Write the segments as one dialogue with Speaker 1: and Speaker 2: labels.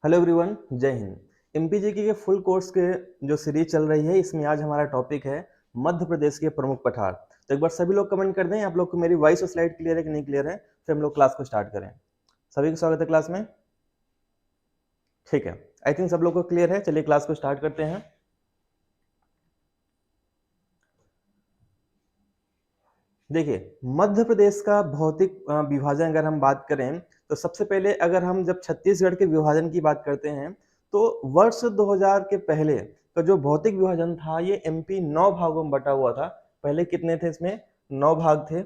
Speaker 1: Hello everyone, जय Hind. MP GK के full course के जो सीरीज चल रही है, इसमें आज हमारा टॉपिक है मध्य प्रदेश के प्रमुख पठार। तो एक बार सभी लोग कमेंट कर दें आप लोग को मेरी वॉइस और स्लाइड क्लियर है कि नहीं क्लियर है, फिर हम लोग क्लास को स्टार्ट करें। सभी को स्वागत है क्लास में। ठीक है, आई थिंक सब लोग को क्लियर है। चलिए क्लास को स्टार्ट करते हैं। देखिए, मध्य प्रदेश का भौतिक विभाजन अगर हम बात करें तो सबसे पहले अगर हम जब छत्तीसगढ़ के विभाजन की बात करते हैं तो वर्ष 2000 के पहले का जो भौतिक विभाजन था ये एमपी 9 भागों में बटा हुआ था। पहले कितने थे इसमें? 9 भाग थे।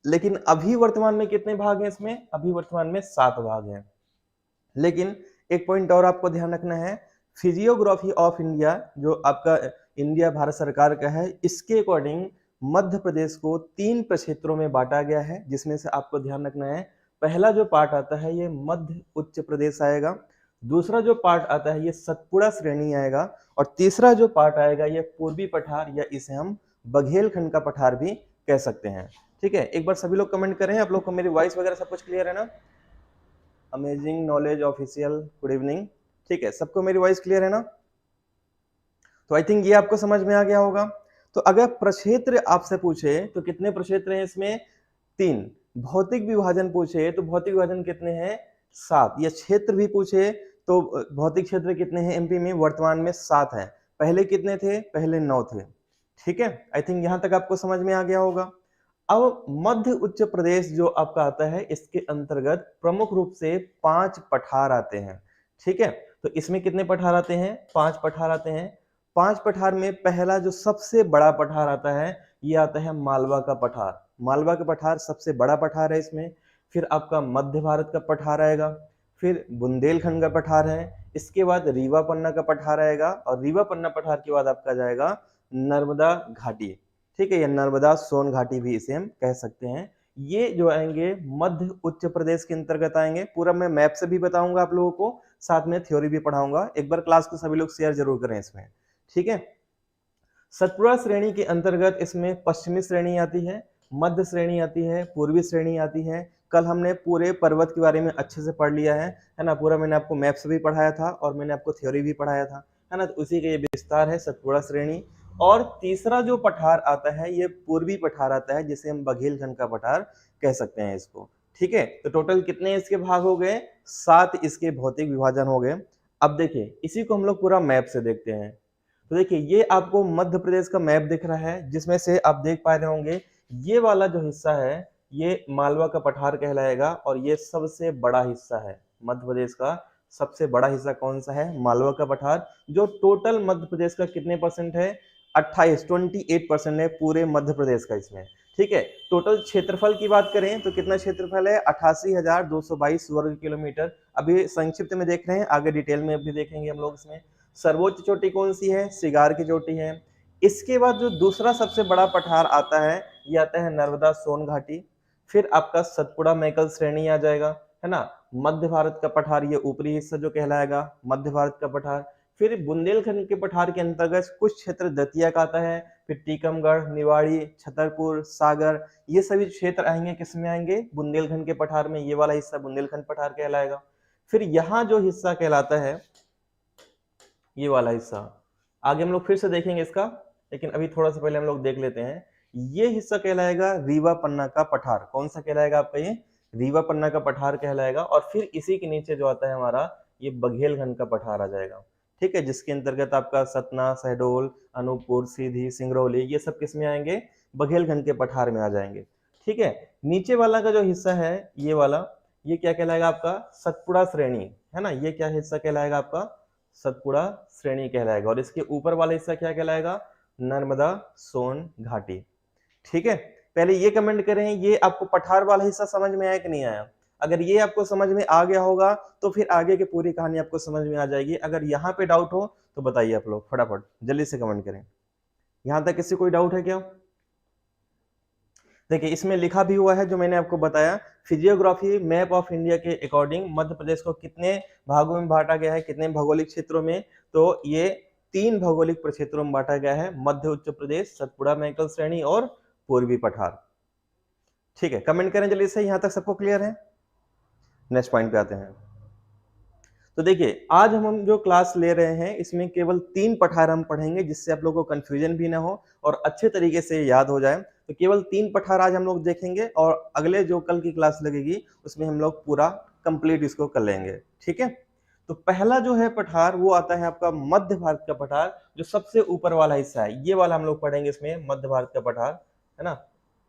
Speaker 1: लेकिन अभी वर्तमान में कितने भाग हैं इसमें? अभी वर्तमान में 7 भाग हैं। लेकिन एक पॉइंट और आपको ध्यान रखना है, फिजियोग्राफी ऑफ इंडिया जो आपका इंडिया भारत सरकार का है, इसके अकॉर्डिंग मध्य प्रदेश को 3 प्रक्षेत्रों में बांटा गया है, जिसमें से आपको ध्यान रखना है पहला जो पार्ट आता है ये मध्य उच्च प्रदेश आएगा, दूसरा जो पार्ट आता है ये सतपुड़ा श्रेणी आएगा, और तीसरा जो पार्ट आएगा ये पूर्वी पठार, या इसे हम बघेलखंड का पठार भी कह सकते हैं। ठीक है, एक बार सभी लोग कमेंट करें आप लोग को मेरी वॉइस वगैरह सब कुछ क्लियर है ना? Amazing knowledge official, good evening. ठीक है, सबको मेरी वॉइस क्लियर है ना? तो आई थिंक ये आपको समझ में आ गया होगा। तो अगर प्रक्षेत्र आपसे पूछे तो कितने प्रक्षेत्र हैं इसमें? 3। भौतिक विभाजन पूछे तो भौतिक विभाजन कितने हैं? 7। या क्षेत्र भी पूछे तो भौतिक क्षेत्र कितने हैं एमपी में? वर्तमान में 7 है। पहले कितने थे? पहले 9 थे। ठीक है, आई थिंक यहां तक आपको समझ में आ गया होगा। अब मध्य उच्च प्रदेश जो आपका आता है, इसके अंतर्गत प्रमुख रूप से 5 पठार आते हैं। ठीक है, तो इसमें कितने पठार आते हैं? 5 पठार आते हैं। 5 पठार में पहला जो सबसे बड़ा पठार आता है ये आता है मालवा का पठार। मालवा का पठार सबसे बड़ा पठार है इसमें। फिर आपका मध्य भारत का पठार आएगा, फिर बुंदेलखंड का पठार है, इसके बाद रीवा पन्ना का पठार आएगा, और रीवा पन्ना पठार के बाद आपका जाएगा नर्मदा घाटी। ठीक है, या नर्मदा सोन घाटी भी इसे हम कह सकते हैं। ये जो आएंगे मध्य उच्च प्रदेश के अंतर्गत आएंगे। पूरा मैं मैप से भी बताऊंगा आप लोगों को, साथ में थ्योरी भी पढ़ाऊंगा। एक बार क्लास को सभी लोग शेयर जरूर करें इसमें। ठीक है, सतपुड़ा श्रेणी के अंतर्गत इसमें पश्चिमी श्रेणी आती है, मध्य श्रेणी आती है, पूर्वी श्रेणी आती है। कल हमने पूरे पर्वत के बारे में अच्छे से पढ़ लिया है ना? पूरा मैंने आपको मैप से भी पढ़ाया था और मैंने आपको थ्योरी भी पढ़ाया था, है ना? तो उसी का ये विस्तार है, सतपुड़ा श्रेणी। और तीसरा जो पठार आता है ये पूर्वी पठार आता है, जिसे हम बघेलखंड का पठार कह सकते हैं इसको। ठीक है, तो टोटल कितने इसके भाग हो गए? 7 इसके भौतिक विभाजन हो गए। अब देखिए, इसी को हम लोग पूरा मैप से देखते हैं। तो देखिए, ये आपको मध्य प्रदेश का मैप दिख रहा है, जिसमें से आप देख पा रहे होंगे ये वाला जो हिस्सा है ये मालवा का पठार कहलाएगा, और ये सबसे बड़ा हिस्सा है मध्य प्रदेश का। सबसे बड़ा हिस्सा कौन सा है? मालवा का पठार, जो टोटल मध्य प्रदेश का कितने परसेंट है? 28% है पूरे मध्य प्रदेश का इसमें। ठीक है, टोटल क्षेत्रफल की बात करें तो कितना क्षेत्रफल है? 88,222 वर्ग किलोमीटर। अभी संक्षिप्त में देख रहे हैं, आगे डिटेल में अभी देखेंगे हम लोग इसमें। सर्वोच्च चोटी कौन सी है? सिगार की चोटी है। इसके बाद जो दूसरा सबसे बड़ा पठार आता है ये आता है नर्मदा सोन घाटी। फिर आपका सतपुड़ा मैकल श्रेणी आ जाएगा, है ना? मध्य भारत का पठार ये ऊपरी हिस्सा जो कहलाएगा मध्य भारत का पठार। फिर बुंदेलखंड के पठार के अंतर्गत कुछ क्षेत्र दतिया का आता है, फिर टीकमगढ़, निवाड़ी, छतरपुर, सागर, ये सभी क्षेत्र आएंगे किसमें आएंगे? बुंदेलखंड के पठार में। ये वाला हिस्सा बुंदेलखंड पठार कहलाएगा। फिर यहाँ जो हिस्सा कहलाता है ये वाला हिस्सा, आगे हम लोग फिर से देखेंगे इसका, लेकिन अभी थोड़ा सा पहले हम लोग देख लेते हैं। ये हिस्सा कहलाएगा रीवा पन्ना का पठार। कौन सा कहलाएगा आपका? ये रीवा पन्ना का पठार कहलाएगा। और फिर इसी के नीचे जो आता है हमारा ये बघेलखंड का पठार आ जाएगा। ठीक है, जिसके अंतर्गत आपका सतना, शहडोल, अनूपपुर, सीधी, सिंगरौली, ये सब किस में आएंगे? बघेलखंड के पठार में आ जाएंगे। ठीक है, नीचे वाला का जो हिस्सा है ये वाला, ये क्या कहलाएगा आपका? सतपुड़ा श्रेणी, है ना? ये क्या हिस्सा कहलाएगा आपका? सतपुड़ा श्रेणी कहलाएगा। और इसके ऊपर वाला हिस्सा क्या कहलाएगा? नर्मदा सोन घाटी। ठीक है, पहले ये कमेंट करें ये आपको पठार वाला हिस्सा समझ में आया कि नहीं आया? अगर ये आपको समझ में आ गया होगा तो फिर आगे की पूरी कहानी आपको समझ में आ जाएगी। अगर यहाँ पे डाउट हो तो बताइए आप लोग, फटाफट जल्दी से कमेंट करें। यहां तक किसी कोई डाउट है क्या? देखिए, इसमें लिखा भी हुआ है जो मैंने आपको बताया, फिजियोग्राफी मैप ऑफ इंडिया के अकॉर्डिंग मध्य प्रदेश को कितने भागों में बांटा गया है, कितने भौगोलिक क्षेत्रों में? तो ये 3 भौगोलिक प्रक्षेत्रों में बांटा गया है, मध्य उच्च प्रदेश, सतपुड़ा मैकल श्रेणी और पूर्वी पठार। ठीक है, कमेंट करें जल्दी से। यहां तक सबको क्लियर है? नेक्स्ट पॉइंट पे आते हैं। तो देखिए आज हम जो क्लास ले रहे हैं इसमें केवल 3 पठार हम पढ़ेंगे, जिससे आप लोगों को कंफ्यूजन भी ना हो और अच्छे तरीके से याद हो जाए। तो केवल 3 पठार आज हम लोग देखेंगे और अगले जो कल की क्लास लगेगी उसमें हम लोग पूरा कंप्लीट इसको कर लेंगे, ठीक है। तो पहला जो है पठार वो आता है आपका मध्य भारत का पठार, जो सबसे ऊपर वाला हिस्सा है, ये वाला हम लोग पढ़ेंगे इसमें, मध्य भारत का पठार है ना।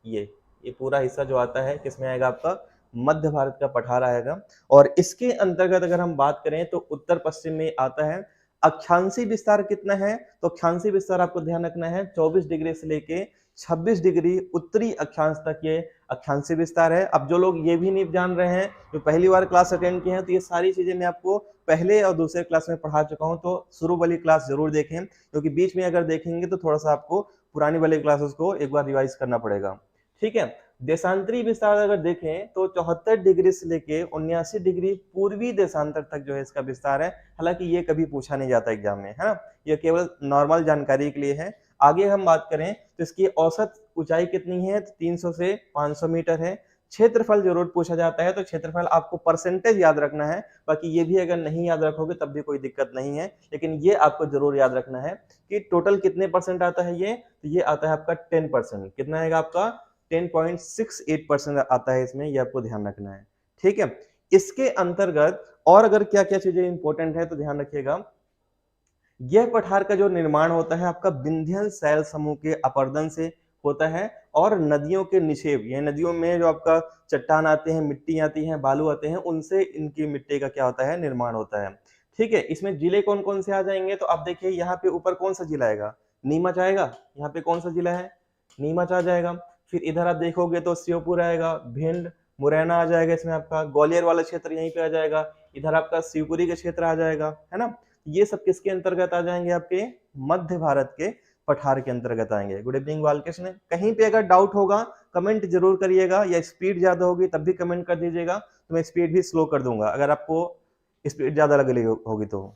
Speaker 1: ये पूरा हिस्सा जो आता है किसमें आएगा, आपका मध्य भारत का पठार आएगा। और इसके अंतर्गत अगर हम बात करें तो उत्तर पश्चिम में आता है। अक्षांशी विस्तार कितना है, तो अक्षांशी विस्तार आपको ध्यान रखना है 24 डिग्री से लेके 26 डिग्री उत्तरी अक्षांश तक ये अक्षांशी विस्तार है। अब जो लोग ये भी नहीं जान रहे हैं, जो पहली बार क्लास अटेंड किए हैं, तो ये सारी चीजें मैं आपको पहले और दूसरे क्लास में पढ़ा चुका हूं, तो शुरू वाली क्लास जरूर देखें, क्योंकि बीच में अगर देखेंगे तो थोड़ा सा आपको पुरानी वाली क्लासेस को एक बार रिवाइज करना पड़ेगा, ठीक है। देशांतरी विस्तार अगर देखें तो 74 डिग्री से लेके 79 डिग्री पूर्वी देशांतर तक जो है इसका विस्तार है। हालांकि ये कभी पूछा नहीं जाता एग्जाम में, है ना, ये केवल नॉर्मल जानकारी के लिए है। आगे हम बात करें तो इसकी औसत ऊंचाई कितनी है, तो 300 से 500 मीटर है। क्षेत्रफल जरूर पूछा जाता है, तो क्षेत्रफल आपको परसेंटेज याद रखना है, बाकी ये भी अगर नहीं याद रखोगे तब भी कोई दिक्कत नहीं है, लेकिन ये आपको जरूर याद रखना है कि टोटल कितने परसेंट आता है ये, तो ये आता है आपका 10%। कितना आएगा आपका, 10.68% आता है इसमें, ये आपको ध्यान रखना है, ठीक है। इसके अंतर्गत और अगर क्या क्या चीजें इंपॉर्टेंट है तो ध्यान रखिएगा। यह पठार का जो निर्माण होता है आपका विंध्यन शैल समूह के अपरदन से होता है और नदियों के निक्षेप, ये नदियों में जो आपका चट्टान आते हैं, मिट्टी आती है, बालू आते हैं, उनसे इनकी मिट्टी का क्या होता है, निर्माण होता है, ठीक है। इसमें जिले कौन कौन से आ जाएंगे, तो आप देखिए यहाँ पे ऊपर कौन सा जिला आएगा, नीमच आएगा। यहाँ पे कौन सा जिला है, नीमच आ जाएगा। फिर इधर आप देखोगे तो श्योपुर आएगा, भिंड, मुरैना आ जाएगा, इसमें आपका ग्वालियर वाला क्षेत्र यहीं पे आ जाएगा। इधर आपका शिवपुरी का क्षेत्र आ जाएगा, है ना। ये सब किसके अंतर्गत आ जाएंगे, आपके मध्य भारत के पठार के अंतर्गत आएंगे। Good evening Balkrishna. कहीं पे अगर डाउट होगा कमेंट जरूर करिएगा, या स्पीड ज्यादा होगी तब भी कमेंट कर दीजिएगा, तो मैं स्पीड भी स्लो कर दूंगा अगर आपको स्पीड ज्यादा लग रही होगी तो,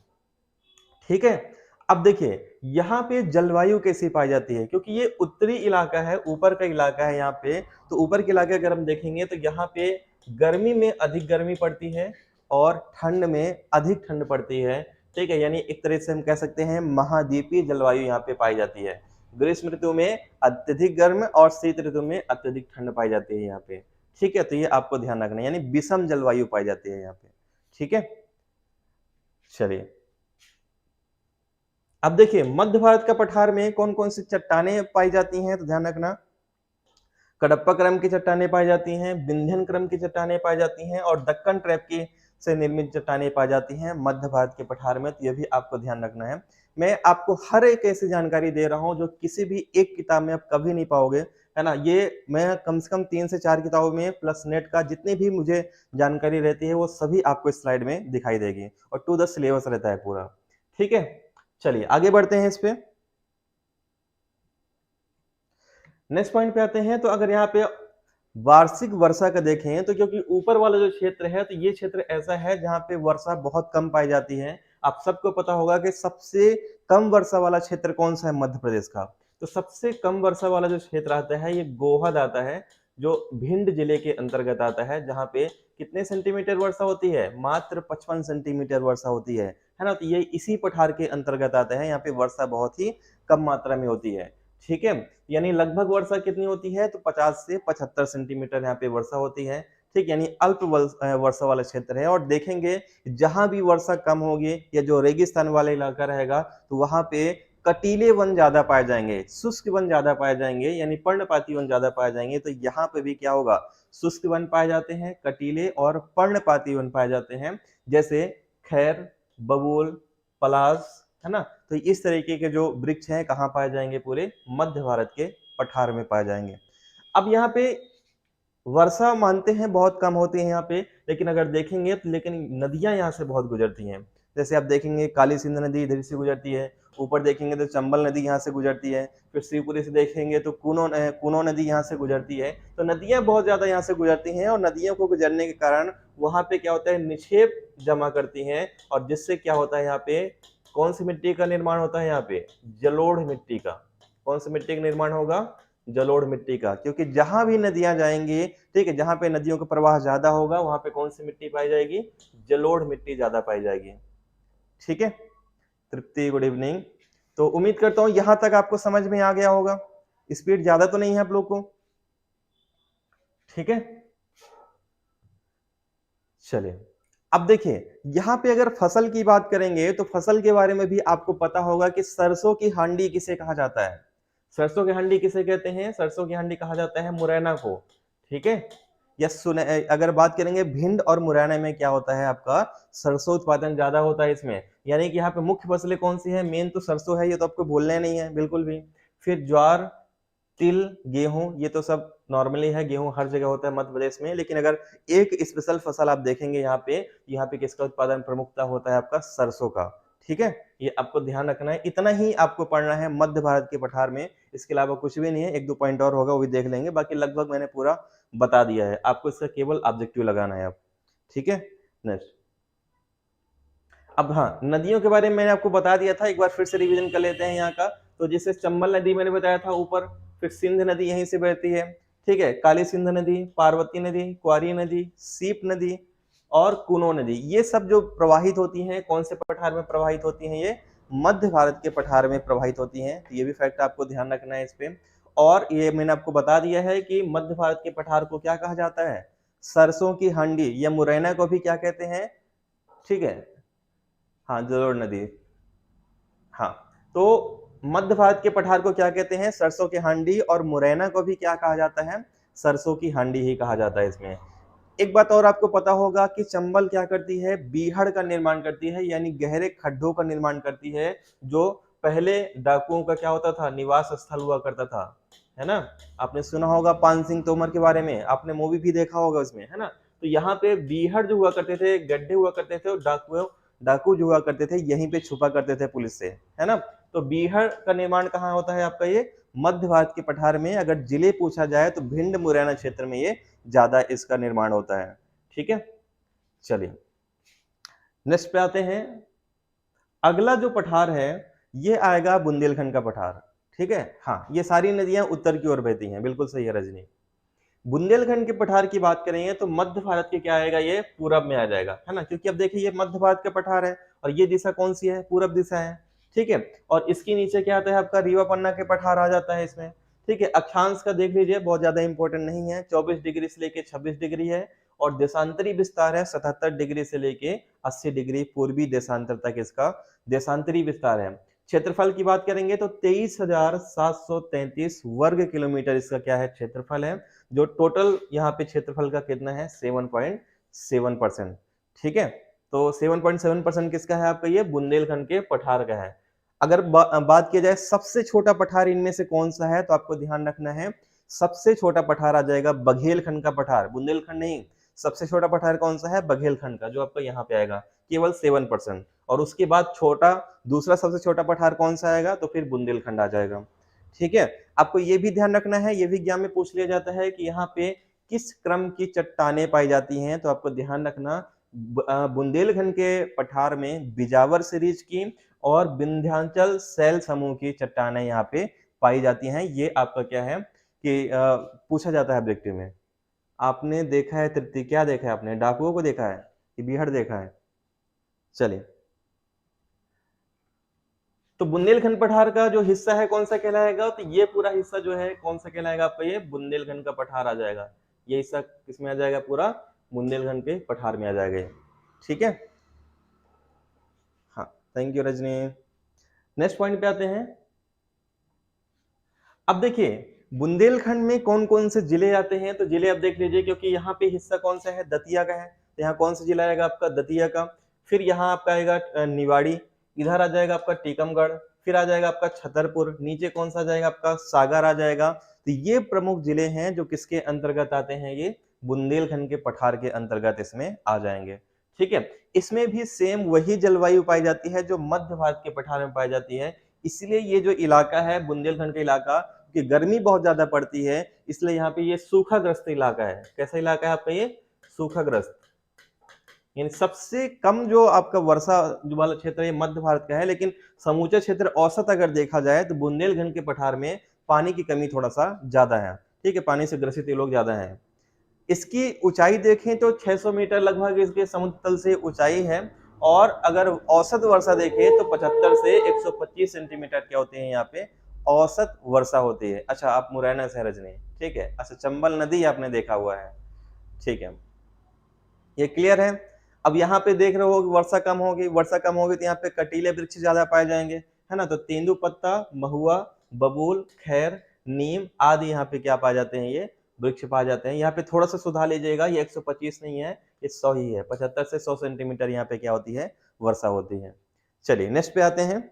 Speaker 1: ठीक है। अब देखिए यहाँ पे जलवायु कैसी पाई जाती है, क्योंकि ये उत्तरी इलाका है, ऊपर का इलाका है यहाँ पे, तो ऊपर के इलाके अगर हम देखेंगे तो यहाँ पे गर्मी में अधिक गर्मी पड़ती है और ठंड में अधिक ठंड पड़ती है, ठीक है। यानी एक तरह से हम कह सकते हैं महाद्वीपीय जलवायु यहाँ पे पाई जाती है। ग्रीष्म ऋतु में अत्यधिक गर्म और शीत ऋतु में अत्यधिक ठंड पाई जाती है यहाँ पे, ठीक है। तो ये आपको ध्यान रखना है, यानी विषम जलवायु पाई जाती है यहाँ पे, ठीक है। चलिए अब देखिए मध्य भारत का पठार में कौन कौन सी चट्टानें पाई जाती हैं, तो ध्यान रखना। कडप्पा क्रम की चट्टानें पाई जाती हैं, विंध्यन क्रम की चट्टानें पाई जाती हैं और दक्कन ट्रैप की से निर्मित चट्टानें पाई जाती हैं मध्य भारत के पठार में, तो यह भी आपको ध्यान रखना है। मैं आपको हर एक ऐसी जानकारी दे रहा हूं जो किसी भी एक किताब में आप कभी नहीं पाओगे, है ना। ये मैं कम से कम 3 से 4 किताबों में प्लस नेट का जितनी भी मुझे जानकारी रहती है वो सभी आपको इस स्लाइड में दिखाई देगी, और टू द सिलेबस रहता है पूरा, ठीक है। चलिए आगे बढ़ते हैं इस पे, नेक्स्ट पॉइंट पे आते हैं। तो अगर यहाँ पे वार्षिक वर्षा का देखें तो क्योंकि ऊपर वाला जो क्षेत्र है तो ये क्षेत्र ऐसा है जहाँ पे वर्षा बहुत कम पाई जाती है। आप सबको पता होगा कि सबसे कम वर्षा वाला क्षेत्र कौन सा है मध्य प्रदेश का, तो सबसे कम वर्षा वाला जो क्षेत्र आता है ये गोहद आता है, जो भिंड जिले के अंतर्गत आता है, जहाँ पे कितने सेंटीमीटर वर्षा होती है, मात्र 55 सेंटीमीटर वर्षा होती है ना। तो ये इसी पठार के अंतर्गत आता है, यहाँ पे वर्षा बहुत ही कम मात्रा में होती है, ठीक है। यानी लगभग वर्षा कितनी होती है, तो 50 से 75 सेंटीमीटर यहाँ पे वर्षा होती है, ठीक। यानी अल्प वर्षा वाला क्षेत्र है। और देखेंगे जहां भी वर्षा कम होगी या जो रेगिस्तान वाला इलाका रहेगा तो वहां पे कटीले वन ज्यादा पाए जाएंगे, शुष्क वन ज्यादा पाए जाएंगे, यानी पर्णपाती वन ज्यादा पाए जाएंगे। तो यहाँ पे भी क्या होगा, शुष्क वन पाए जाते हैं, कटीले और पर्णपाती वन पाए जाते हैं, जैसे खैर, बबूल, पलास, है ना। तो इस तरीके के जो वृक्ष हैं कहाँ पाए जाएंगे, पूरे मध्य भारत के पठार में पाए जाएंगे। अब यहाँ पे वर्षा मानते हैं बहुत कम होती है यहाँ पे, लेकिन अगर देखेंगे तो लेकिन नदियां यहाँ से बहुत गुजरती हैं। जैसे आप देखेंगे काली सिंध नदी इधर से गुजरती है, ऊपर देखेंगे तो चंबल नदी यहाँ से गुजरती है, फिर शिवपुरी से देखेंगे तो कुनो नदी यहाँ से गुजरती है। तो नदियां बहुत ज्यादा यहाँ से गुजरती हैं और नदियों को गुजरने के कारण वहां पे क्या होता है, निक्षेप जमा करती हैं, और जिससे क्या होता है यहाँ पे कौन सी मिट्टी का निर्माण होता है, यहाँ पे जलोढ़ मिट्टी का। कौन सी मिट्टी का निर्माण होगा, जलोढ़ मिट्टी का। क्योंकि जहां भी नदियां जाएंगी, ठीक है, जहां पे नदियों का प्रवाह ज्यादा होगा वहां पे कौन सी मिट्टी पाई जाएगी, जलोढ़ मिट्टी ज्यादा पाई जाएगी, ठीक है तृप्ति, गुड इवनिंग। तो उम्मीद करता हूं यहां तक आपको समझ में आ गया होगा, स्पीड ज्यादा तो नहीं है आप लोग को, ठीक है। चलिए अब देखिए यहां पे अगर फसल की बात करेंगे तो फसल के बारे में भी आपको पता होगा कि सरसों की हांडी किसे कहा जाता है। सरसों की हांडी किसे कहते हैं? सरसों की हांडी कहा जाता है मुरैना को, ठीक है। या सुने, अगर बात करेंगे भिंड और मुरैना में क्या होता है आपका, सरसों उत्पादन ज्यादा होता है इसमें, यानी कि यहाँ पे मुख्य फसलें कौन सी है, मेन तो सरसों है, ये तो आपको बोलना नहीं है बिल्कुल भी। फिर ज्वार, तिल, गेहूं, ये तो सब नॉर्मली है, गेहूं हर जगह होता है मध्य प्रदेश में, लेकिन अगर एक स्पेशल फसल आप देखेंगे यहाँ पे किसका उत्पादन प्रमुखता होता है आपका, सरसों का, ठीक है। ये आपको ध्यान रखना है, इतना ही आपको पढ़ना है मध्य भारत के पठार में, इसके अलावा कुछ भी नहीं है। एक दो पॉइंट और होगा वो भी देख लेंगे, बाकी लगभग मैंने पूरा बता दिया है आपको, इसका केवल ऑब्जेक्टिव लगाना है आप, ठीक है। नेक्स्ट, अब हाँ नदियों के बारे में मैंने आपको बता दिया था, एक बार फिर से रिवीजन कर लेते हैं यहाँ का। तो जैसे चंबल नदी मैंने बताया था ऊपर, फिर सिंध नदी यहीं से बहती है, ठीक है, काली सिंध नदी, पार्वती नदी, क्वारी नदी, सीप नदी और कुनो नदी, ये सब जो प्रवाहित होती हैं कौन से पठार में प्रवाहित होती हैं, ये मध्य भारत के पठार में प्रवाहित होती हैं। तो ये भी फैक्ट आपको ध्यान रखना है इस पे। और ये मैंने आपको बता दिया है कि मध्य भारत के पठार को क्या कहा जाता है, सरसों की हांडी या मुरैना को भी क्या कहते हैं, ठीक है, हाँ जलोढ़ नदी, हाँ। तो मध्य भारत के पठार को क्या कहते हैं, सरसों की हांडी, और मुरैना को भी क्या कहा जाता है, सरसों की हांडी ही कहा जाता है इसमें। एक बात और आपको पता होगा कि चंबल क्या करती है, बीहड़ का निर्माण करती है, यानी गहरे खड्डों का निर्माण करती है, जो पहले डाकुओं का क्या होता था, निवास स्थल हुआ करता था, है ना। आपने सुना होगा पान सिंह तोमर के बारे में, आपने मूवी भी देखा होगा उसमें, है ना। तो यहाँ पे बीहड़ जो हुआ करते थे, गड्ढे हुआ करते थे, और डाकू जो हुआ करते थे यहीं पे छुपा करते थे पुलिस से, है ना। तो बीहड़ का निर्माण कहाँ होता है आपका, ये मध्य भारत के पठार में। अगर जिले पूछा जाए तो भिंड मुरैना क्षेत्र में ये ज्यादा इसका निर्माण होता है, ठीक है। चलिए नेक्स्ट पे आते हैं। अगला जो पठार है ये आएगा बुंदेलखंड का पठार, ठीक है। हाँ ये सारी नदियां उत्तर की ओर बहती हैं, बिल्कुल सही है रजनी। बुंदेलखंड के पठार की बात करेंगे तो मध्य भारत के क्या आएगा, ये पूरब में आ जाएगा, है ना, क्योंकि अब देखिए ये मध्य भारत का पठार है और ये दिशा कौन सी है, पूरब दिशा है, ठीक है। और इसके नीचे क्या आता है आपका, रीवा पन्ना के पठार आ जाता है इसमें, ठीक है। अक्षांश का देख लीजिए, बहुत ज्यादा इंपॉर्टेंट नहीं है, 24 डिग्री से लेके 26 डिग्री है, और देशांतरी विस्तार है 77 डिग्री से लेके 80 डिग्री पूर्वी देशांतर तक इसका देशांतरी विस्तार है। क्षेत्रफल की बात करेंगे तो 23,733 वर्ग किलोमीटर इसका क्या है, क्षेत्रफल है, जो टोटल यहाँ पे क्षेत्रफल का कितना है, 7.7%, ठीक है। तो 7.7% किसका है आपका, ये बुंदेलखंड के पठार का है। अगर बात की जाए सबसे छोटा पठार इनमें से कौन सा है, तो आपको ध्यान रखना है सबसे छोटा पठार आ जाएगा बघेलखंड का पठार, बुंदेलखंड नहीं। सबसे छोटा पठार कौन सा है, बघेलखंड का, जो आपका यहाँ पे आएगा केवल 7%। और उसके बाद छोटा दूसरा सबसे छोटा पठार कौन सा आएगा, तो फिर बुंदेलखंड आ जाएगा, ठीक है। आपको ये भी ध्यान रखना है, ये भी एग्जाम में पूछ लिया जाता है कि यहाँ पे किस क्रम की चट्टानें पाई जाती हैं, तो आपको ध्यान रखना बुंदेलखंड के पठार में बिजावर सीरीज की और विंध्याचल शैल समूह की चट्टानें यहाँ पे पाई जाती हैं। ये आपका क्या है कि पूछा जाता है ऑब्जेक्टिव में। आपने देखा है तृप्ति, क्या देखा है आपने, डाकुओं को देखा है कि बीहड़ देखा है? चलिए, तो बुंदेलखंड पठार का जो हिस्सा है कौन सा कहलाएगा, तो ये पूरा हिस्सा जो है कौन सा कहलाएगा आपका, ये बुंदेलखंड का पठार आ जाएगा। ये हिस्सा किसमें आ जाएगा, पूरा बुंदेलखंड के पठार में आ जाएगा, ठीक है। हाँ thank you Rajni. Next point पे आते हैं। अब देखिए बुंदेलखंड में कौन कौन से जिले आते हैं, तो जिले अब देख लीजिए, क्योंकि यहाँ पे हिस्सा कौन सा है, दतिया का है, तो यहाँ कौन सा जिला आएगा आपका, दतिया का। फिर यहाँ आपका आएगा निवाड़ी, इधर आ जाएगा आपका टीकमगढ़, फिर आ जाएगा आपका छतरपुर, नीचे कौन सा आ जाएगा आपका, सागर आ जाएगा। तो ये प्रमुख जिले हैं जो किसके अंतर्गत आते हैं, ये बुंदेलखंड के पठार के अंतर्गत इसमें आ जाएंगे, ठीक है। इसमें भी सेम वही जलवायु पाई जाती है जो मध्य भारत के पठार में पाई जाती है, इसलिए ये जो इलाका है बुंदेलखंड का इलाका, कि गर्मी बहुत ज्यादा पड़ती है, इसलिए यहाँ पे ये सूखाग्रस्त इलाका है। कैसा इलाका है आपका, ये सूखाग्रस्त, यानी सबसे कम जो आपका वर्षा जो वाला क्षेत्र है मध्य भारत का है, लेकिन समूचा क्षेत्र औसत अगर देखा जाए तो बुंदेलखंड के पठार में पानी की कमी थोड़ा सा ज्यादा है, ठीक है, पानी से ग्रसित ये लोग ज्यादा हैं। इसकी ऊंचाई देखें तो 600 मीटर लगभग इसके समुद्र तल से ऊंचाई है, और अगर औसत वर्षा देखें तो 75 से 125 सेंटीमीटर क्या होते हैं यहाँ पे औसत वर्षा होती है। अच्छा, आप मुरैना से रजनी, ठीक है। अच्छा, चंबल नदी आपने देखा हुआ है, ठीक है, ये क्लियर है। अब यहाँ पे देख रहे हो वर्षा कम होगी, वर्षा कम होगी तो यहाँ पे कटीले वृक्ष ज्यादा पाए जाएंगे, है ना। तो तेंदुपत्ता, महुआ, बबूल, खैर, नीम आदि यहाँ पे क्या पाए जाते हैं, ये वृक्ष पाए जाते हैं। यहाँ पे थोड़ा सा सुधार लीजिएगा, ये 125 नहीं है, ये 100 ही है। 75 से 100 सेंटीमीटर यहाँ पे क्या होती है, वर्षा होती है। चलिए नेक्स्ट पे आते हैं।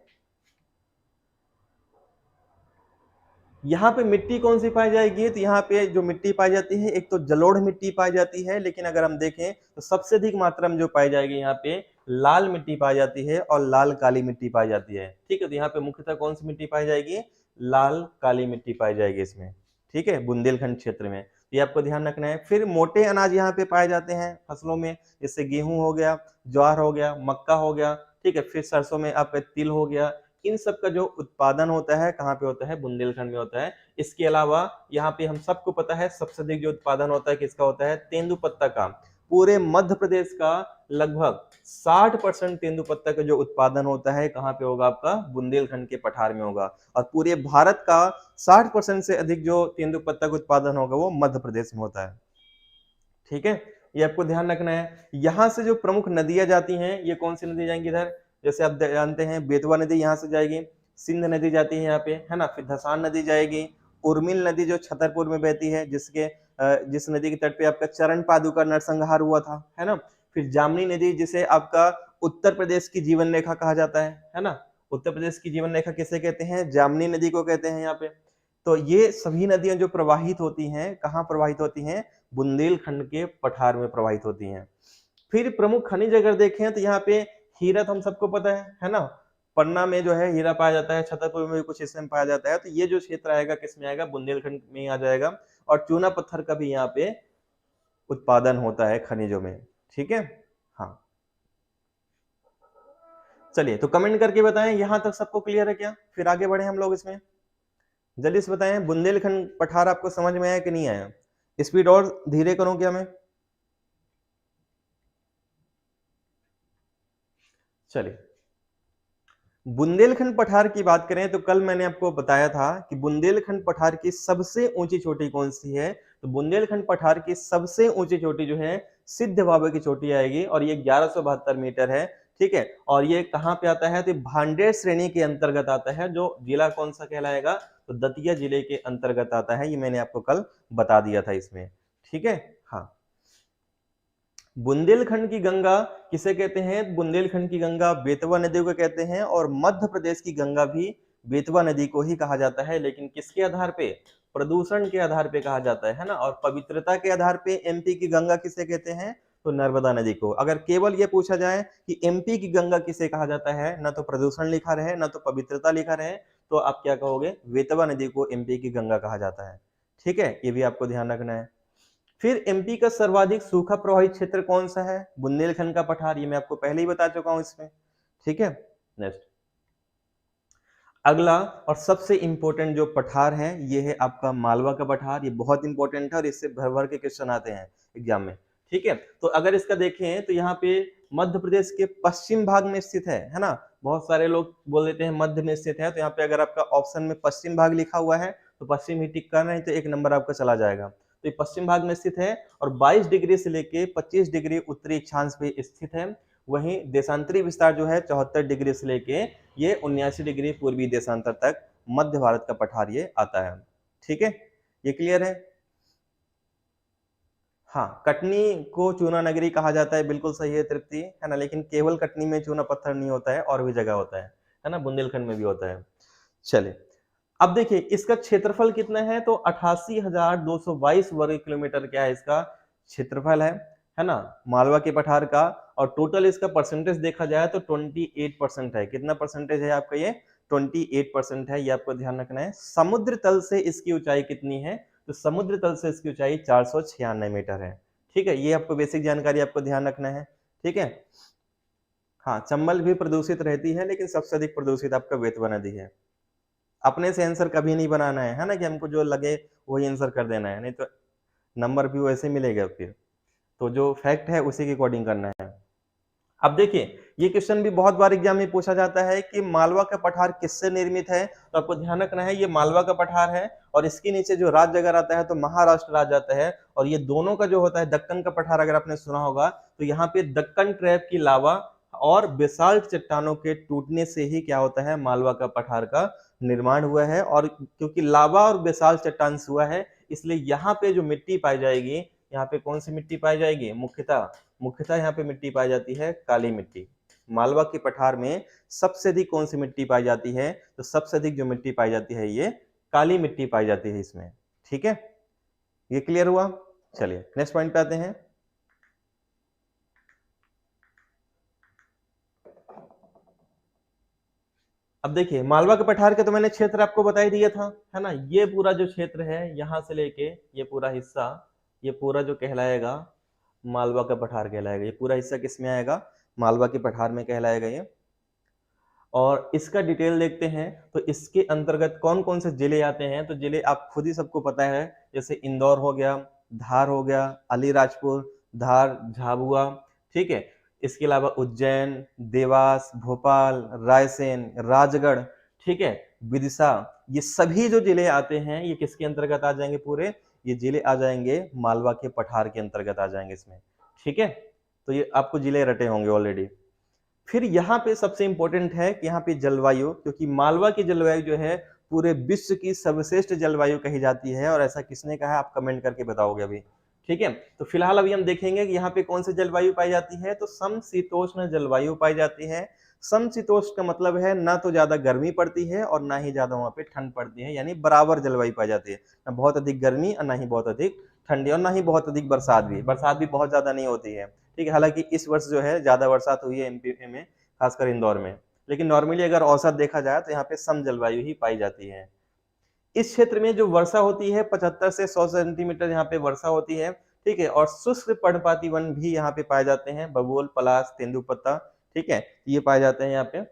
Speaker 1: यहाँ पे मिट्टी कौन सी पाई जाएगी, तो यहाँ पे जो मिट्टी पाई जाती है, एक तो जलोढ़ मिट्टी पाई जाती है, लेकिन अगर हम देखें तो सबसे अधिक मात्रा में जो पाई जाएगी यहाँ पे लाल मिट्टी पाई जाती है और लाल काली मिट्टी पाई जाती है, ठीक है। तो यहाँ पे मुख्यतः कौन सी मिट्टी पाई जाएगी, लाल काली मिट्टी पाई जाएगी इसमें, ठीक है, बुंदेलखंड क्षेत्र में। ये आपको ध्यान रखना है। फिर मोटे अनाज यहाँ पे पाए जाते हैं फसलों में, जैसे गेहूं हो गया, ज्वार हो गया, मक्का हो गया, ठीक है। फिर सरसों में आपका तिल हो गया। इन सब का जो उत्पादन होता है कहाँ पे होता है, बुंदेलखंड में होता है। इसके अलावा यहाँ पे हम सबको पता है सबसे अधिक जो उत्पादन होता है किसका होता है, तेंदुपत्ता का। पूरे मध्य प्रदेश का लगभग 60% तेंदुपत्ता का जो उत्पादन होता है कहाँ पे होगा, आपका बुंदेलखंड के पठार में होगा। और पूरे भारत का 60% से अधिक जो तेंदुपत्ता का उत्पादन होगा वो मध्य प्रदेश में होता है, ठीक है। ये आपको ध्यान रखना है। यहाँ से जो प्रमुख नदियां जाती हैं, ये कौन सी नदी जाएंगी इधर, जैसे आप जानते हैं बेतवा नदी यहाँ से जाएगी, सिंध नदी जाती है यहाँ पे, है ना। फिर धसान नदी जाएगी, उर्मिल नदी जो छतरपुर में बहती है, जिस नदी के तट पे आपका चरण पादुका नरसंहार हुआ था, है ना। फिर जामनी नदी, जिसे आपका उत्तर प्रदेश की जीवन रेखा कहा जाता है ना। उत्तर प्रदेश की जीवन रेखा किसे कहते हैं, जामनी नदी को कहते हैं यहाँ पे। तो ये सभी नदियां जो प्रवाहित होती हैं, कहाँ प्रवाहित होती हैं, बुंदेलखंड के पठार में प्रवाहित होती हैं। फिर प्रमुख खनिज अगर देखें तो यहाँ पे हीरा तो हम सबको पता है ना। पन्ना में जो है हीरा पाया जाता है, छतरपुर में भी कुछ हिस्से में पाया जाता है। तो ये जो क्षेत्र आएगा किसमें आएगा, बुंदेलखंड में आ जाएगा। और चूना पत्थर का भी यहाँ पे उत्पादन होता है खनिजों में, ठीक है। हाँ, चलिए तो कमेंट करके बताएं यहां तक सबको क्लियर है क्या, फिर आगे बढ़े हम लोग इसमें। जल्दी से बताएं बुंदेलखंड पठार आपको समझ में आया कि नहीं आया, स्पीड और धीरे करूं क्या मैं। चलिए, बुंदेलखंड पठार की बात करें तो कल मैंने आपको बताया था कि बुंदेलखंड पठार की सबसे ऊंची चोटी कौन सी है। तो बुंदेलखंड पठार की सबसे ऊंची चोटी जो है सिद्ध बाबा की चोटी आएगी, और ये 1172 मीटर है, ठीक है। और ये कहाँ पे आता है, तो भांडेर श्रेणी के अंतर्गत आता है, जो जिला कौन सा कहलाएगा, तो दतिया जिले के अंतर्गत आता है। ये मैंने आपको कल बता दिया था इसमें, ठीक है। हाँ, बुंदेलखंड की गंगा किसे कहते हैं, बुंदेलखंड की गंगा बेतवा नदी को कहते हैं, और मध्य प्रदेश की गंगा भी बेतवा नदी को ही कहा जाता है। लेकिन किसके आधार पे, प्रदूषण के आधार पे कहा जाता है ना। और पवित्रता के आधार पे एमपी की गंगा किसे कहते हैं, तो नर्मदा नदी को। अगर केवल ये पूछा जाए कि एमपी की गंगा किसे कहा जाता है, ना तो प्रदूषण लिखा रहे ना तो पवित्रता लिखा रहे, तो आप क्या कहोगे, बेतवा नदी को एमपी की गंगा कहा जाता है, ठीक है। ये भी आपको ध्यान रखना है। फिर एमपी का सर्वाधिक सूखा प्रभावित क्षेत्र कौन सा है, बुंदेलखंड का पठार, ये मैं आपको पहले ही बता चुका हूं इसमें, ठीक है। नेक्स्ट, अगला और सबसे इंपॉर्टेंट जो पठार है ये है आपका मालवा का पठार। ये बहुत इंपॉर्टेंट है और इससे भर भर के क्वेश्चन आते हैं एग्जाम में, ठीक है। तो अगर इसका देखें तो यहाँ पे मध्य प्रदेश के पश्चिम भाग में स्थित है ना। बहुत सारे लोग बोल देते हैं मध्य में स्थित है, तो यहाँ पे अगर आपका ऑप्शन में पश्चिम भाग लिखा हुआ है तो पश्चिम ही टिक करना है, तो एक नंबर आपका चला जाएगा। तो ये पश्चिम भाग में स्थित है और 22 डिग्री से लेके 25 डिग्री उत्तरी अक्षांश पे स्थित है। वहीं देशांतरी विस्तार जो है 74 डिग्री से लेके ये 79 डिग्री पूर्वी देशांतर तक मध्य भारत का पठार ये आता है, ठीक है। ये क्लियर है। हाँ, कटनी को चूना नगरी कहा जाता है, बिल्कुल सही है तृप्ति, है ना। लेकिन केवल कटनी में चूना पत्थर नहीं होता है, और भी जगह होता है ना, बुंदेलखंड में भी होता है। चलिए, अब देखिए इसका क्षेत्रफल कितना है, तो 88,222 वर्ग किलोमीटर क्या है इसका क्षेत्रफल है ना, मालवा के पठार का। और टोटल इसका परसेंटेज देखा जाए तो 28% है। कितना परसेंटेज है आपका, ये 28% है। ये आपको ध्यान रखना है। समुद्र तल से इसकी ऊंचाई कितनी है, तो समुद्र तल से इसकी ऊंचाई 496 मीटर है, ठीक है। ये आपको बेसिक जानकारी आपको ध्यान रखना है, ठीक है। हाँ, चंबल भी प्रदूषित रहती है, लेकिन सबसे अधिक प्रदूषित आपका बेतवा नदी है। अपने से आंसर कभी नहीं बनाना है ना, कि हमको जो लगे वही आंसर कर देना है, नहीं तो नंबर भी वैसे मिलेगा फिर। तो जो फैक्ट है उसी के अकॉर्डिंग करना है। अब देखिए ये क्वेश्चन भी बहुत बार एग्जाम में पूछा जाता है कि मालवा का पठार किससे निर्मित है, तो आपको ध्यान रखना है ये मालवा का पठार है और इसके नीचे जो राज्य अगर आता है तो महाराष्ट्र राज्य आता है और ये दोनों का जो होता है दक्कन का पठार अगर आपने सुना होगा तो यहाँ पे दक्कन ट्रैप की लावा और बेसाल्ट चट्टानों के टूटने से ही क्या होता है मालवा का पठार का निर्माण हुआ है। और क्योंकि लावा और बेसाल्ट चट्टान से हुआ है इसलिए यहाँ पे जो मिट्टी पाई जाएगी, यहाँ पे कौन सी मिट्टी पाई जाएगी, मुख्यतः यहाँ पे मिट्टी पाई जाती है काली मिट्टी। मालवा के पठार में सबसे अधिक कौन सी मिट्टी पाई जाती है, तो सबसे अधिक जो मिट्टी पाई जाती है ये काली मिट्टी पाई जाती है इसमें। ठीक है, ये क्लियर हुआ। चलिए नेक्स्ट पॉइंट पे आते हैं। अब देखिए मालवा के पठार के तो मैंने क्षेत्र आपको बता ही दिया था, है ना। ये पूरा जो क्षेत्र है यहां से लेके ये पूरा हिस्सा, ये पूरा जो कहलाएगा मालवा का पठार कहलाएगा। ये पूरा हिस्सा किसमें आएगा, मालवा के पठार में कहलाएगा ये। और इसका डिटेल देखते हैं तो इसके अंतर्गत कौन कौन से जिले आते हैं, तो जिले आप खुद ही सबको पता है, जैसे इंदौर हो गया, धार हो गया, अलीराजपुर, धार, झाबुआ, ठीक है। इसके अलावा उज्जैन, देवास, भोपाल, रायसेन, राजगढ़, ठीक है, विदिशा, ये सभी जो जिले आते हैं ये किसके अंतर्गत आ जाएंगे, पूरे ये जिले आ जाएंगे मालवा के पठार के अंतर्गत आ जाएंगे इसमें। ठीक है, तो ये आपको जिले रटे होंगे ऑलरेडी। फिर यहाँ पे सबसे इंपॉर्टेंट है कि यहाँ पे जलवायु, क्योंकि मालवा की जलवायु जो है पूरे विश्व की सर्वश्रेष्ठ जलवायु कही जाती है। और ऐसा किसने कहा आप कमेंट करके बताओगे अभी। ठीक है, तो फिलहाल अभी हम देखेंगे कि यहाँ पे कौन सी जलवायु पाई जाती है, तो समशीतोष्ण जलवायु पाई जाती है। समशीतोष्ण का मतलब है ना तो ज्यादा गर्मी पड़ती है और ना ही ज्यादा वहां पे ठंड पड़ती है, यानी बराबर जलवायु पाई जाती है, ना बहुत अधिक गर्मी और ना ही बहुत अधिक ठंडी और ना ही बहुत अधिक बरसात भी बहुत ज्यादा नहीं होती है। ठीक है, हालांकि इस वर्ष जो है ज्यादा बरसात हुई है एमपी में, खासकर इंदौर में, लेकिन नॉर्मली अगर औसत देखा जाए तो यहाँ पे सम जलवायु ही पाई जाती है। इस क्षेत्र में जो वर्षा होती है 75 से 100 सेंटीमीटर यहाँ पे वर्षा होती है। ठीक है, और शुष्क पर्णपाती वन भी यहाँ पे पाए जाते हैं, बबूल, पलाश, तेंदुपत्ता, ठीक है, ये पाए जाते हैं यहाँ पे।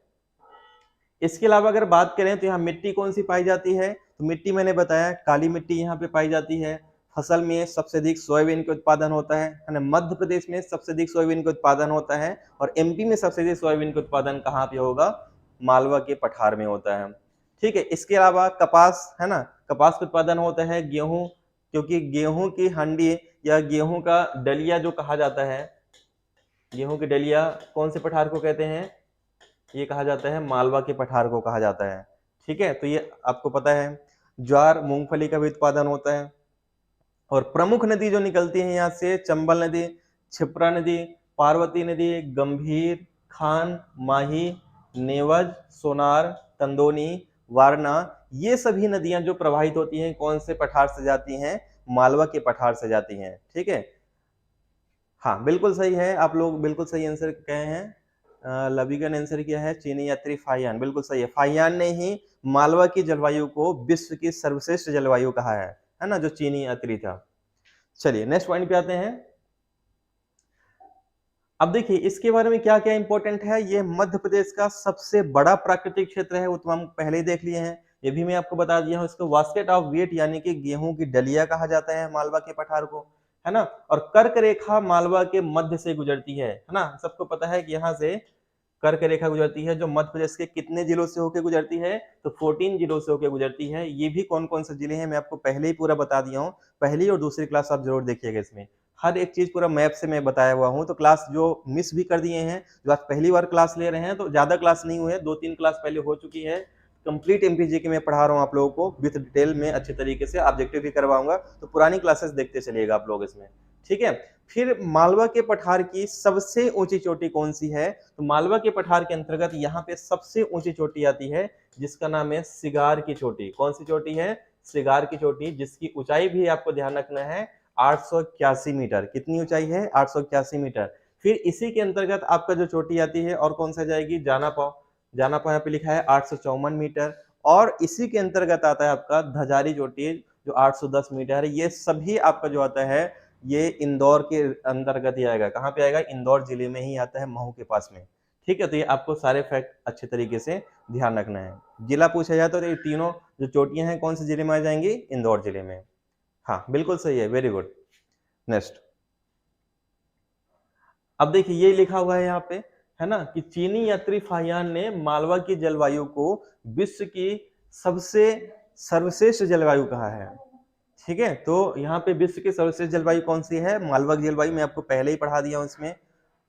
Speaker 1: इसके अलावा अगर बात करें तो यहाँ मिट्टी कौन सी पाई जाती है, तो मिट्टी मैंने बताया काली मिट्टी यहाँ पे पाई जाती है। फसल में सबसे अधिक सोयाबीन का उत्पादन होता है ना। मध्य प्रदेश में सबसे अधिक सोयाबीन का उत्पादन होता है और एमपी में सबसे अधिक सोयाबीन का उत्पादन कहाँ पे होगा, मालवा के पठार में होता है। ठीक है, इसके अलावा कपास, है ना, कपास का उत्पादन होता है, गेहूं, क्योंकि गेहूं की हंडी या गेहूं का डलिया जो कहा जाता है, गेहूं की डलिया कौन से पठार को कहते हैं, ये कहा जाता है मालवा के पठार को कहा जाता है। ठीक है, तो ये आपको पता है। ज्वार, मूंगफली का भी उत्पादन होता है। और प्रमुख नदी जो निकलती है यहाँ से, चंबल नदी, छिप्रा नदी, पार्वती नदी, गंभीर, खान, माही, नेवज, सोनार, तंदोनी, वारना, ये सभी नदियां जो प्रवाहित होती हैं कौन से पठार से जाती हैं, मालवा के पठार से जाती हैं। ठीक है, हाँ बिल्कुल सही है, आप लोग बिल्कुल सही आंसर कहे हैं। लविका ने आंसर किया है चीनी यात्री फाहियान, बिल्कुल सही है। फाहियान ने ही मालवा की जलवायु को विश्व की सर्वश्रेष्ठ जलवायु कहा है ना, जो चीनी यात्री था। चलिए नेक्स्ट पॉइंट पे आते हैं। अब देखिए इसके बारे में क्या क्या इंपॉर्टेंट है। ये मध्य प्रदेश का सबसे बड़ा प्राकृतिक क्षेत्र है, वो तो हम पहले ही देख लिए हैं, ये भी मैं आपको बता दिया हूँ। इसको बास्केट ऑफ वेट यानी कि गेहूं की डलिया कहा जाता है मालवा के पठार को, है ना। और कर्क रेखा मालवा के मध्य से गुजरती है ना। सबको पता है कि यहाँ से कर्क रेखा गुजरती है, जो मध्य प्रदेश के कितने जिलों से होकर गुजरती है, तो 14 जिलों से होकर गुजरती है। ये भी कौन कौन से जिले हैं मैं आपको पहले ही पूरा बता दिया हूँ, पहली और दूसरी क्लास आप जरूर देखिएगा, इसमें हर एक चीज पूरा मैप से मैं बताया हुआ हूँ। तो क्लास जो मिस भी कर दिए हैं, जो आज पहली बार क्लास ले रहे हैं, तो ज्यादा क्लास नहीं हुए, 2-3 क्लास पहले हो चुकी है। कंप्लीट एमपीजी की मैं पढ़ा रहा हूँ आप लोगों को विद डिटेल में, अच्छे तरीके से ऑब्जेक्टिव भी करवाऊंगा, तो पुरानी क्लासेस देखते चलिएगा आप लोग इसमें। ठीक है, फिर मालवा के पठार की सबसे ऊंची चोटी कौन सी है, तो मालवा के पठार के अंतर्गत यहाँ पे सबसे ऊंची चोटी आती है जिसका नाम है सिगार की चोटी। कौन सी चोटी है, सिगार की चोटी, जिसकी ऊंचाई भी आपको ध्यान रखना है 881 मीटर। कितनी ऊंचाई है, 881 मीटर। फिर इसी के अंतर्गत आपका जो चोटी आती है और कौन सा जाएगी, जानापाव। जानापाव यहाँ पे लिखा है 854 मीटर। और इसी के अंतर्गत आता है आपका धजारी चोटी जो 810 मीटर है। ये सभी आपका जो आता है ये इंदौर के अंतर्गत ही आएगा। कहाँ पे आएगा, इंदौर जिले में ही आता है, महू के पास में। ठीक है, तो ये आपको सारे फैक्ट अच्छे तरीके से ध्यान रखना है। जिला पूछा जाए तो ये तीनों जो चोटियां हैं कौन से जिले में आ जाएंगी, इंदौर जिले में। हाँ बिल्कुल सही है, वेरी गुड। नेक्स्ट, अब देखिए ये लिखा हुआ है यहाँ पे है ना, कि चीनी यात्री फाहियान ने मालवा की जलवायु को विश्व की सबसे सर्वश्रेष्ठ जलवायु कहा है। ठीक है, तो यहाँ पे विश्व की सर्वश्रेष्ठ जलवायु कौन सी है? मालवा की जलवायु। मैं आपको पहले ही पढ़ा दिया हूँ इसमें।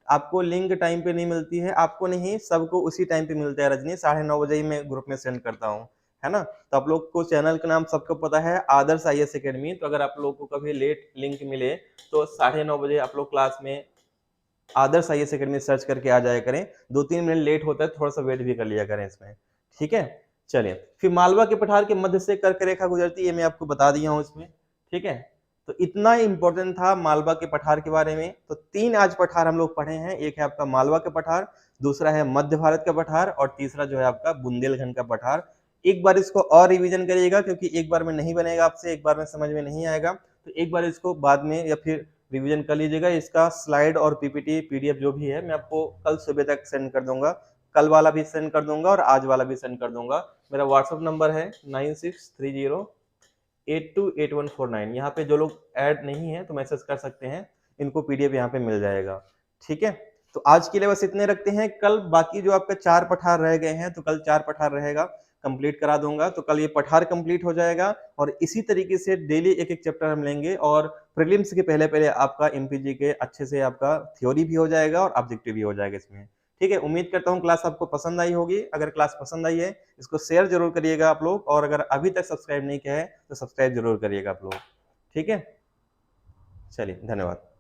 Speaker 1: आपको लिंक टाइम पे नहीं मिलती है, आपको नहीं, सबको उसी टाइम पे मिलता है रजनी, 9:30 ही मैं ग्रुप में सेंड करता हूँ, है ना। तो आप लोग को चैनल का नाम सबको पता है, आदर्श IAS एकेडमी। तो अगर आप लोग को कभी लेट लिंक मिले तो 9:30 आप लोग क्लास में आदर्श IAS एकेडमी सर्च करके आ जाया करें। 2-3 मिनट लेट होता है, थोड़ा सा वेट भी कर लिया करें इसमें, ठीक है। चलिए, फिर मालवा के पठार के मध्य से कर्क रेखा गुजरती है, मैं आपको बता दिया हूँ इसमें, ठीक है। तो इतना इंपॉर्टेंट था मालवा के पठार के बारे में। तो 3 आज पठार हम लोग पढ़े हैं। एक है आपका मालवा का पठार, दूसरा है मध्य भारत का पठार, और तीसरा जो है आपका बुंदेलखंड का पठार। एक बार इसको और रिवीजन करिएगा, क्योंकि एक बार में नहीं बनेगा आपसे, एक बार में समझ में नहीं आएगा। तो एक बार इसको बाद में या फिर रिवीजन कर लीजिएगा। इसका स्लाइड और PPT PDF जो भी है मैं आपको कल सुबह तक सेंड कर दूंगा। कल वाला भी सेंड कर दूंगा और आज वाला भी सेंड कर दूंगा। मेरा WhatsApp नंबर है 9630828149। यहाँ पे जो लोग ऐड नहीं है तो मैसेज कर सकते हैं, इनको PDF यहाँ पे मिल जाएगा, ठीक है। तो आज के लिए बस इतने रखते हैं। कल बाकी जो आपका 4 पठार रह गए हैं, तो कल 4 पठार रहेगा, कंप्लीट करा दूंगा। तो कल ये पठार कंप्लीट हो जाएगा, और इसी तरीके से डेली एक एक चैप्टर हम लेंगे। और प्रीलिम्स के पहले पहले आपका MPG के अच्छे से आपका थ्योरी भी हो जाएगा और ऑब्जेक्टिव भी हो जाएगा इसमें, ठीक है। उम्मीद करता हूँ क्लास आपको पसंद आई होगी। अगर क्लास पसंद आई है, इसको शेयर जरूर करिएगा आप लोग, और अगर अभी तक सब्सक्राइब नहीं किया है तो सब्सक्राइब जरूर करिएगा आप लोग, ठीक है। चलिए, धन्यवाद।